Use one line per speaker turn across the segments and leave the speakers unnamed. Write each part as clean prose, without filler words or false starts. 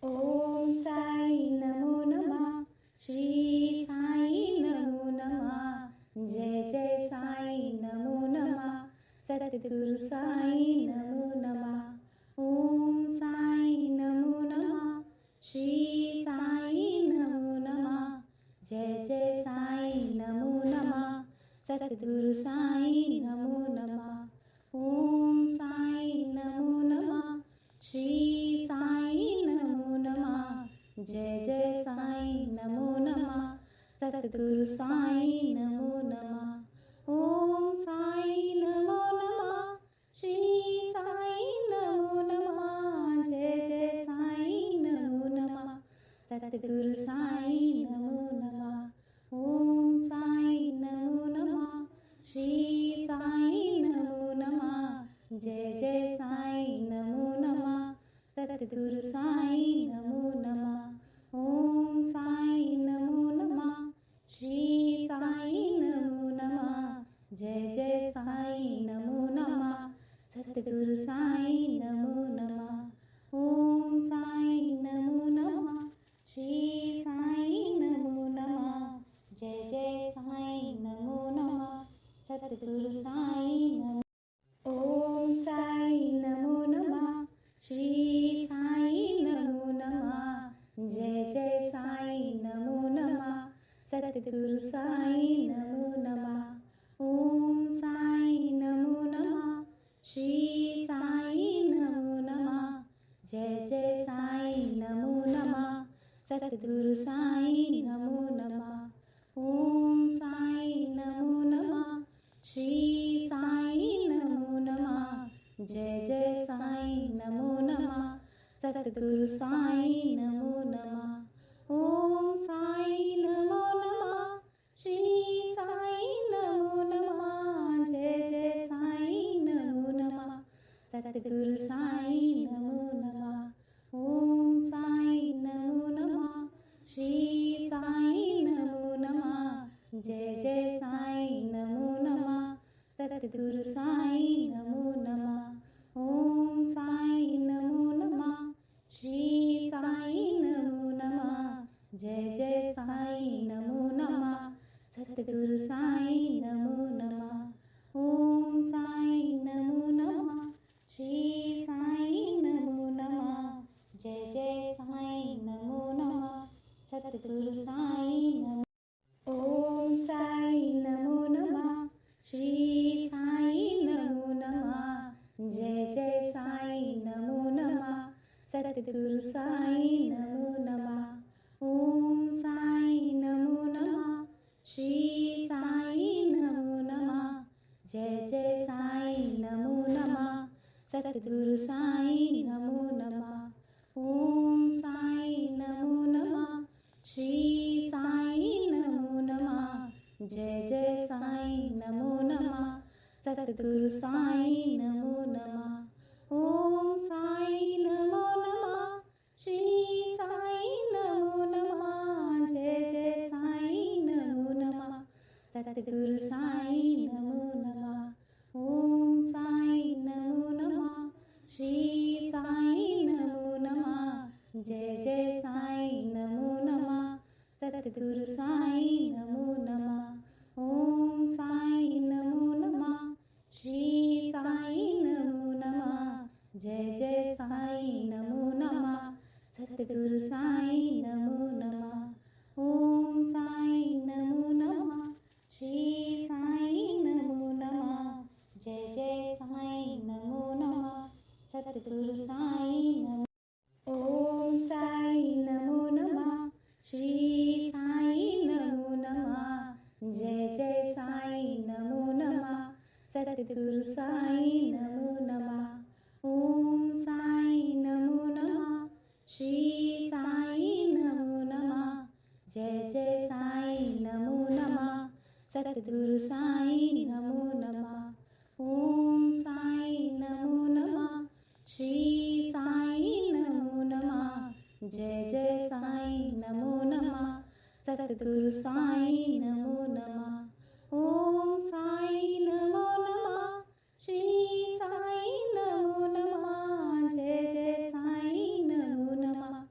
ओम साई नमो नमः. श्री साई नमो नमः. जय जय साई नमो नमः. सद्गुरु साई नमो नमः. ओम साई नमो नमः. श्री साई नमो नमः. जय जय साई नमो नमः. सद्गुरु साई नमो नमः. ओम साई नमो नमः. श्री साई नमो नमः. जय जय साई नमो नमः. सद्गुरु साई नमो नमः. ओम साई नमो नमः. श्री साई नमो नमः. जय जय साई नमो नमः. सद्गुरु साई नमो नमः. ओम साई नमो नमः. श्री साई नमो नमः. जय जय साई नमो नमः. सद्गुरु साई नमो नमः. ओम साई नमो नमः. श्री साई नमो नमः. जय जय साई नमो नमः. सद्गुरु साई नमो नमः. ओम साई नमो नमः. श्री साई नमो नमः. जय जय साई नमो नमः. सद्गुरु साई नमो. ओम साई नमो नमः. श्री साई नमो नमः. जय जय साई नमो नमः. सद्गुरु साई नमो नमः. ओम साई नमो नमः. श्री साई नमो नमः. जय जय साई नमो नमः. सद्गुरु साई नमो नमः. ओम साई नमो नमः. श्री साई नमो नमः. जय जय साई नमो नमः. सद्गुरु साई नमो नमः. ओम साई नमो नमः. श्री साई नमो नमः. जय जय साई नमो नमः. सद्गुरु साई नमो नमः. ओम साई नमो नमः. श्री साई नमो नमः. जय जय साई नमो नमः. सद्गुरु साई नमो नमः. ओम साई नमो नमः. श्री साई नमो नमः. जय जय साई नमो नमः. सद्गुरु साई नमो नमः. ओम साई नमो नमः. श्री साई नमो नमः. जय जय साई नमो नमः. सद्गुरु साई नमो. ओम साई नमो नमः. श्री साई नमो नमः. जय जय साई नमो नमः. सद्गुरु साई नमो नमः. ओम साई नमो नमः. श्री साई नमो नमः. जय जय साई नमो नमः. सद्गुरु साई नमो नमः. ओम साई नमो नमः. श्री साई नमो नमः. जय जय साई नमो नमः. सद्गुरु साई नमो नमः. ओम साई नमो नमः. श्री साई नमो नमः. जय जय साई नमो नमः. सद्गुरु साई नमो नमः. ओम साई नमो नमः. श्री साई नमो नमः. जय जय साई नमो नमः. सद्गुरु साई नमो नमः. ओम साई नमो नमः. श्री साई नमो नमः. जय जय साई नमो नमः. सद्गुरु साई नमो नमः. ओम साई नमो नमः. श्री साई नमो नमः. जय जय साई नमो नमः. सद्गुरु साई नमो. ओम साई नमो नमः. श्री साई नमो नमः. जय जय साई नमो नमः. सद्गुरु साई नमो नमः. ओम साई नमो नमः. श्री साई नमो नमः. जय जय साई नमो नमः. सद्गुरु साई नमो नमः. ओम साई नमो नमः. श्री साई नमो नमः. जय जय साई नमो नमः. सद्गुरु साई नमो नमः. ओम साई नमो नमः. श्री साई नमो नमः. जय जय साई नमो नमः.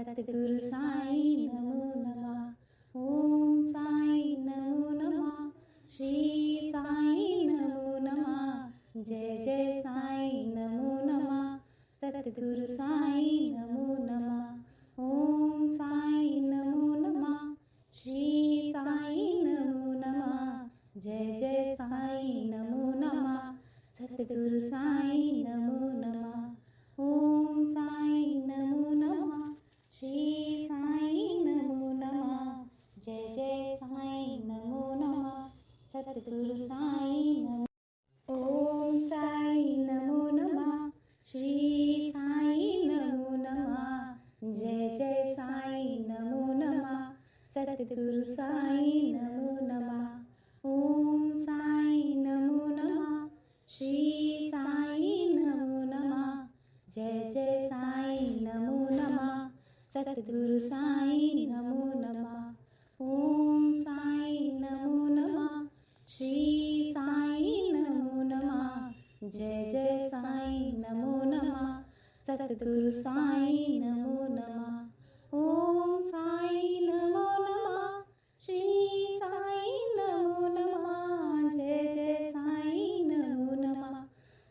सद्गुरु साईं नमो नमः। ओम साईं नमो नमः। श्री साईं नमो नमः। जय जय साईं नमो नमः। सद्गुरु साईं नमो नमः। ओम साईं नमो नमः। श्री साईं नमो नमः। जय जय साईं नमो नमः। सद्गुरु साईं नमो नमः। ओम साईं नमो नमः। श्री साईं नमो नमः। जय जय साईं नमो नमः। सद्गुरु साईं नमो। ओम साईं नमो नमः। श्री साईं नमो नमः। जय जय साईं नमो नमः। सद्गुरु साईं नमो नमः। ओम साईं नमो नमः। श्री साईं नमो नमः। जय जय साईं नमो नमः। सद्गुरु साईं नमो नमः। ओम साईं नमो नमः। श्री साईं नमो नमः। जय जय साईं नमो नमः। सद्गुरु साईं नमो नमः। ओम साईं नमो नमः। श्री साईं नमो नमः। जय जय साईं नमो नमः।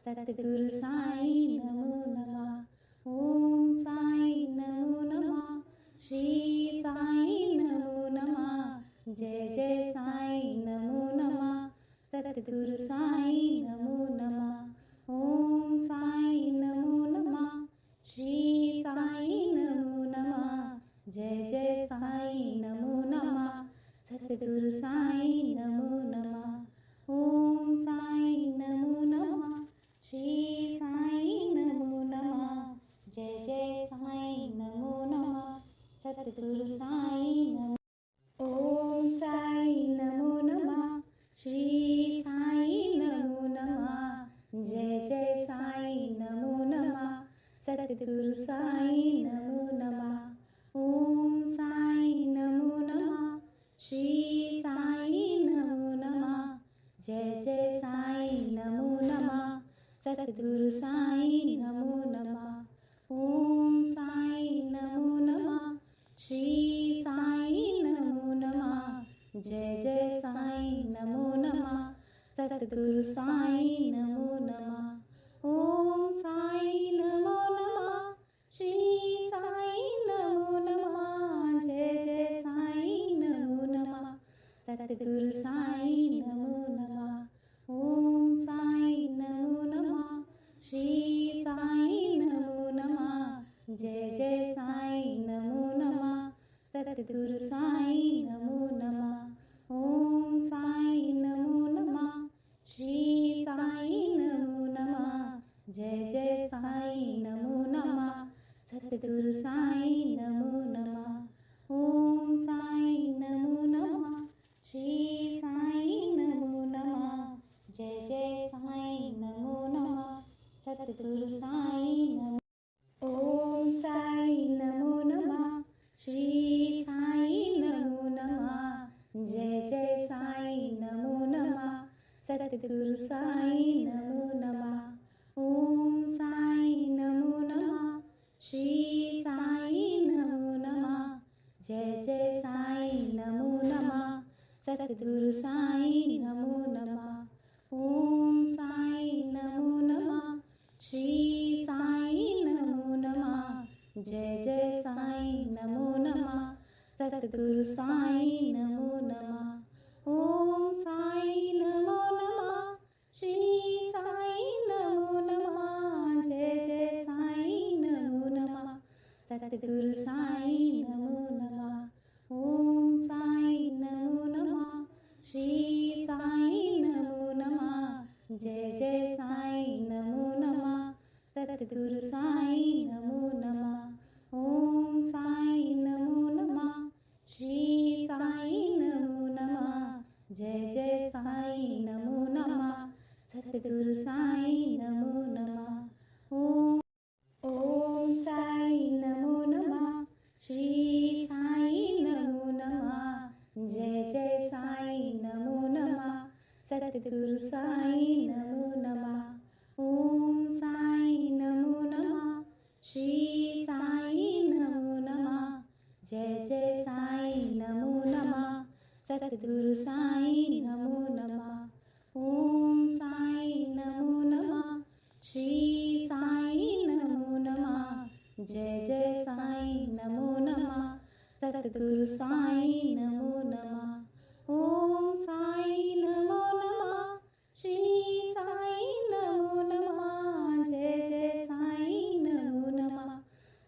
सद्गुरु साईं नमो नमः। ओम साईं नमो नमः। श्री साईं नमो नमः। जय जय साईं नमो नमः। सद्गुरु साईं नमो नमः। ओम साईं नमो नमः। श्री साईं नमो नमः। जय जय साईं नमो नमः। सद्गुरु साईं नमो नमः। ओम साईं नमो नमः। श्री साईं नमो नमः। जय जय साईं नमो नमः। सद्गुरु साईं नमो। ओम साईं नमो नमः। श्री साईं नमो नमः। जय जय साईं नमो नमः। सद्गुरु साईं नमो नमः। ओम साईं नमो नमः। श्री साईं नमो नमः। जय जय साईं नमो नमः। सद्गुरु साईं नमो नमः। ओम साईं नमो नमः। श्री साईं नमो नमः। जय जय साईं नमो नमः। सद्गुरु साईं नमो नमः। ओम साईं नमो नमः। श्री साईं नमो नमः। जय जय साईं नमो नमः। सद्गुरु साईं नमो नमः। ओम साईं नमो नमः। श्री साईं नमो नमः। जय जय साईं नमो नमः। सद्गुरु साईं नमो नमः। ओम साईं नमो नमः। श्री साईं नमो नमः। जय जय साईं नमो नमः। सद्गुरु साईं नमो नमः। ओम साईं नमो नमः। श्री साईं नमो नमः। जय जय साईं नमो नमः। सद्गुरु साईं नमो। ओम साईं नमो नमः। श्री साईं नमो नमः। जय जय साईं नमो नमः। सद्गुरु साईं नमो नमः। ओम साईं नमो नमः। श्री साईं नमो नमः। जय जय साईं नमो नमः। सद्गुरु साईं नमो नमः। ओम साईं नमो नमः। श्री साईं नमो नमः। जय जय साईं नमो नमः। सद्गुरु साईं नमो नमः। ओम साईं नमो नमः। श्री साईं नमो नमः। जय जय साईं नमो नमः। सद्गुरु साईं नमो नमः। ओम साईं नमो नमः। श्री साईं नमो नमः। जय जय साईं नमो नमः। सद्गुरु साईं नमो नमः। ओम साईं नमो नमः। श्री साईं नमो नमः। जय जय साईं नमो नमः। सद्गुरु साईं नमो नमः। ओम साईं नमो नमः। श्री साईं नमो नमः। जय जय साईं नमो नमः। सद्गुरु साईं नमो नमः। ओम साईं नमो नमः। श्री साईं नमो नमः। जय जय साईं नमो नमः सतगुरु साईं नमो नमः ओम साईं नमो नमः श्री साईं नमो नमः जय जय साईं नमो नमः सतगुरु साईं नमो नमः ओम साईं नमो नमः श्री साईं नमो नमः जय जय साईं नमो नमः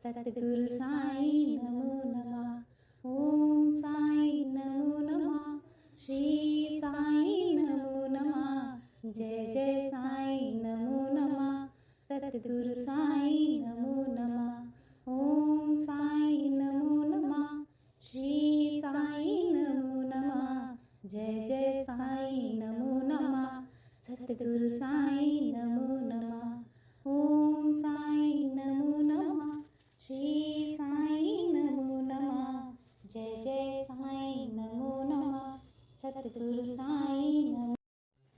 सतगुरु साईं नमो नमः ओम साईं नमो नमः श्री साईं नमो नमः जय जय साईं नमो नमः सतगुरु साईं नमो नमः ओम साईं नमो नमः श्री साईं नमो नमः जय जय साईं नमो नमः सतगुरु साईं नमो नमः ओम साईं नमो नमः श्री साईं नमो नमः जय जय साईं नमो नमः सतगुरु साईं नमो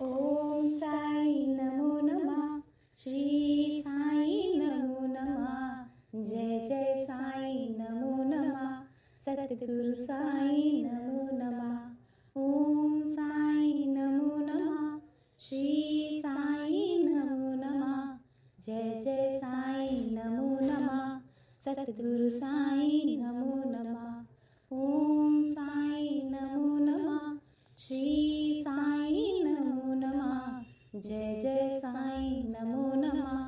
ओम साईं नमो नमः श्री साईं नमो नमः जय जय साईं नमो नमः सतगुरु साईं नमो नमः ओम साईं नमो नमः श्री साईं नमो नमः जय जय साईं नमो नमः सतगुरु साईं नमो नमः ओम साईं नमो नमः श्री साईं नमो नमः जय जय साईं नमो नमः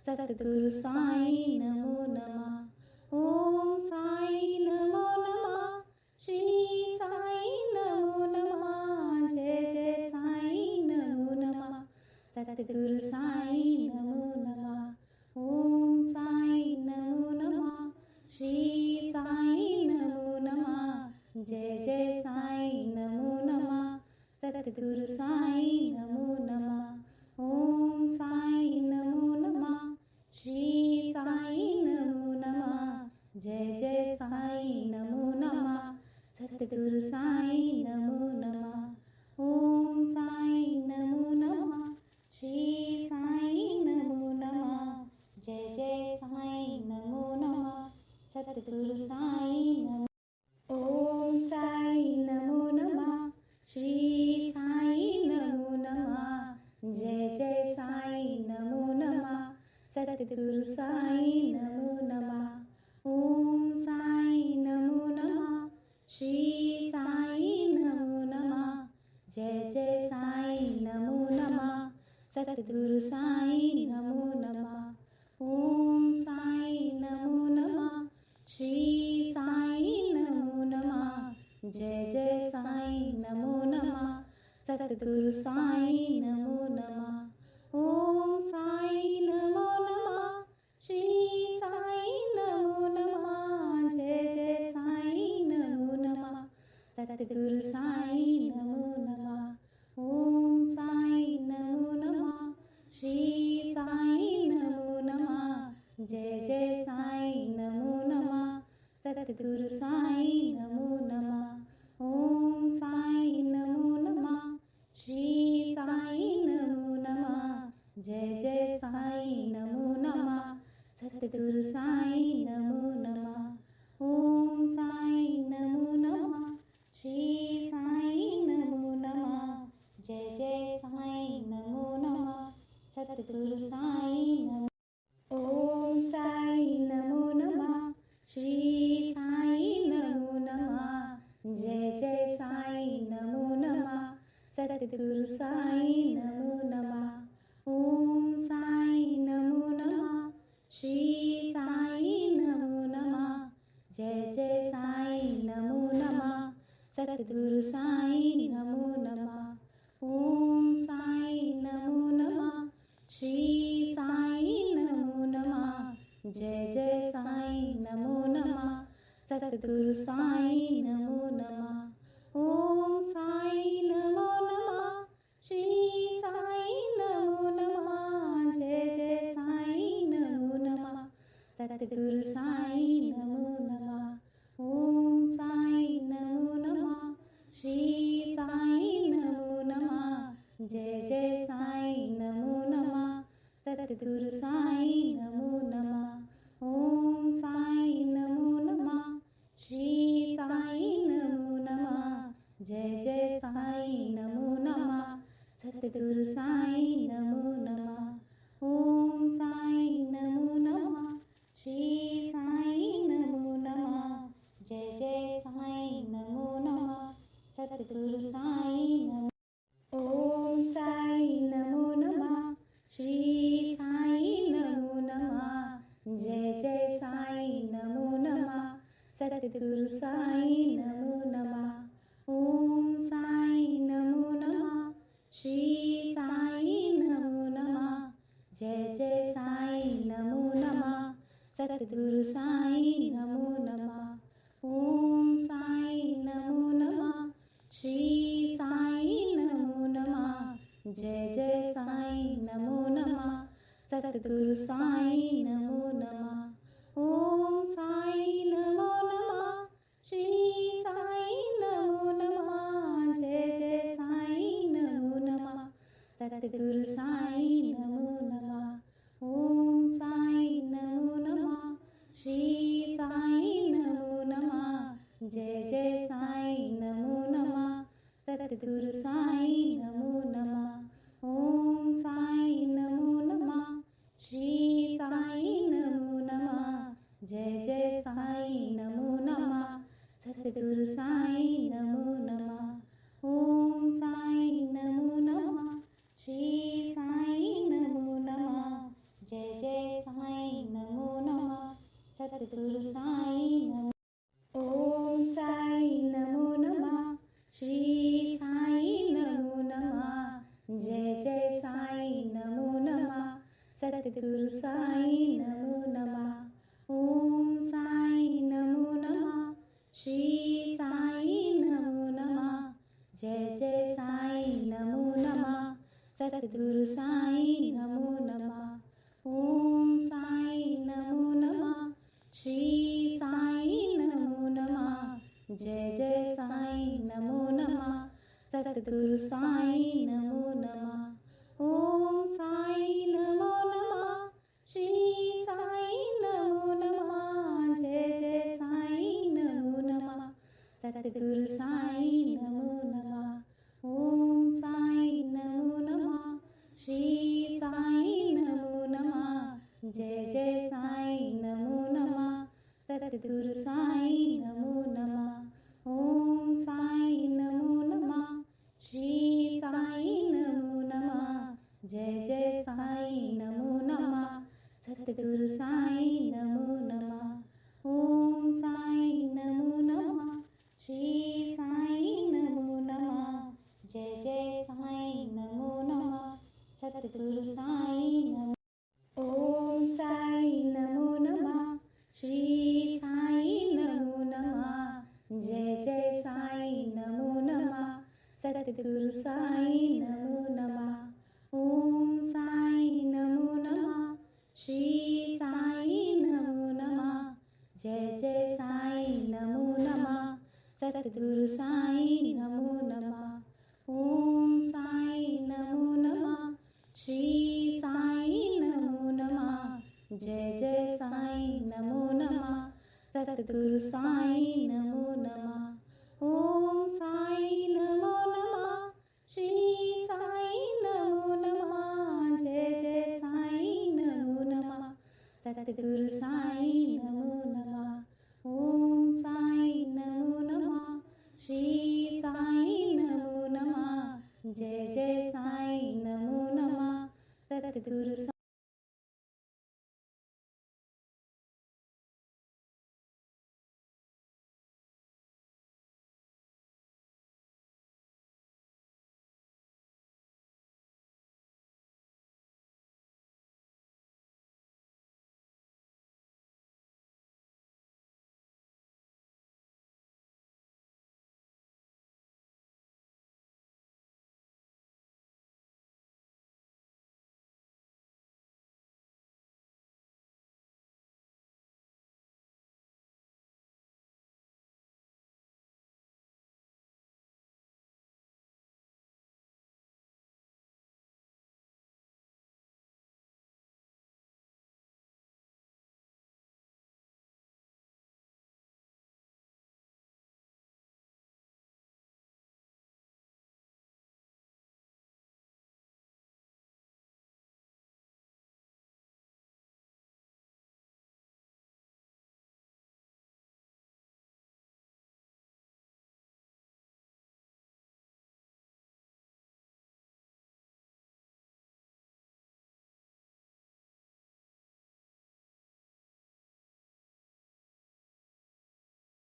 सतगुरु साईं नमो नमः ओम साईं नमो नमः श्री साईं नमो नमः जय जय साईं नमो नमः सतगुरु साईं नमो नमः ओम साईं नमो नमः श्री साईं नमो नमः जय जय साईं नमो नमः सतगुरु साईं नमो नमः ओम साईं नमो नमः श्री साईं नमो नमः जय जय साईं नमो नमः सतगुरु साईं नमो नमः ओम साईं नमो नमः श्री साईं नमो नमः जय जय साईं नमो नमः सतगुरु साईं नमो ओम साईं नमो नमः श्री साईं नमो नमः जय जय साईं नमो नमः सतगुरु साईं नमो नमः ओम साईं नमो नमः श्री साईं नमो नमः जय जय साईं नमो नमः सतगुरु साईं नमो नमः ओम साईं नमो नमः श्री साईं नमो नमः जय जय साईं नमो नमः सतगुरु साईं नमो नमः ओम साईं नमो नमः श्री साईं नमो नमः जय जय साईं नमो नमः सतगुरु साईं नमो नमः ओम साईं नमो नमः श्री साईं नमो नमः जय जय साईं नमो नमः सतगुरु साईं नमो नमः ओम साईं नमो नमः श्री साईं नमो नमः जय जय साईं नमो नमः सतगुरु साईं नमो नमः ओम साईं नमो नमः श्री साईं नमो नमः जय जय साईं नमो नमः सतगुरु साईं नमो ओम साईं नमो नमः श्री साईं नमो नमः जय जय साईं नमो नमः सतगुरु साईं नमो नमः ओम साईं नमो नमः श्री साईं नमो नमः जय जय साईं नमो नमः सतगुरु साईं नमो नमः ओम साईं नमो नमः श्री साईं नमो नमः जय जय साईं नमो नमः सतगुरु साईं नमो नमः ओम साईं नमो नमः श्री साईं नमो नमः जय जय साईं नमो नमः सतगुरु साईं नमो नमः ओम साईं नमो नमः श्री साईं नमो नमः जय जय साईं नमो नमः सतगुरु साईं नमो नमः ओम साईं नमो नमः श्री सद्गुरु साई नमो नमः. ओम साई नमो नमः. श्री साई नमो नमः. जय जय साई नमो नमः. सद्गुरु साई नमो नमः. ओम साई नमो नमः. श्री साई नमो नमः. जय जय साई नमो नमः. सद्गुरु साई नमो नमः. ओम साई नमो नमः. श्री साई नमो नमः. जय जय साई नमो नमः. सद्गुरु साई नमो नमः. ओम साई नमो नमः. श्री साई नमो नमः. जय जय साई नमो नमः. सद्गुरु साई नमो नमः. ओम साई नमो नमः. श्री साई नमो नमः. जय जय साई नमो नमः. सद्गुरु साई नमो नमः. ओम साई नमो नमः. श्री साई नमो नमः. जय जय साई नमो नमः. सद्गुरु साई नमो. ओम साई नमो नमः. श्री साई नमो नमः. जय जय साई नमो नमः. सद्गुरु साई नमो नमः. ओम साई नमो नमः. श्री साई नमो नमः. जय जय साई नमो नमः. सद्गुरु साई नमो नमः. ओम साई नमो नमः. श्री साई नमो नमः. जय जय साई नमो नमः. सद्गुरु साई नमो नमः. ओम साई नमो नमः. श्री साई नमो नमः. जय जय साई नमो नमः. सद्गुरु साई नमो नमः. ओम साई नमो नमः. श्री साई नमो नमः. जय जय साई नमो नमः. सद्गुरु साई नमो नमः. ओम साई नमो नमः. श्री साई नमो नमः. जय जय साई नमो नमः. सद्गुरु साई नमो नमः. ओम साई नमो नमः. श्री साई नमो नमः. जय जय साई नमो नमः. सद्गुरु साई नमो. ओम साई नमो नमः. श्री साई नमो नमः. जय जय साई नमो नमः. सद्गुरु साई नमो नमः. ओम साई नमो नमः. श्री साई नमो नमः. जय जय साई नमो नमः. सद्गुरु साई नमो नमः. ओम साई नमो नमः. श्री साई नमो नमः. जय जय साई नमो नमः. सद्गुरु साई नमो नमः. ओम साई नमो नमः. श्री साई नमो नमः. जय जय साई नमो नमः. सद्गुरु साई नमो नमः. ओम साई नमो नमः. श्री साई नमो नमः. जय जय साई नमो नमः. सद्गुरु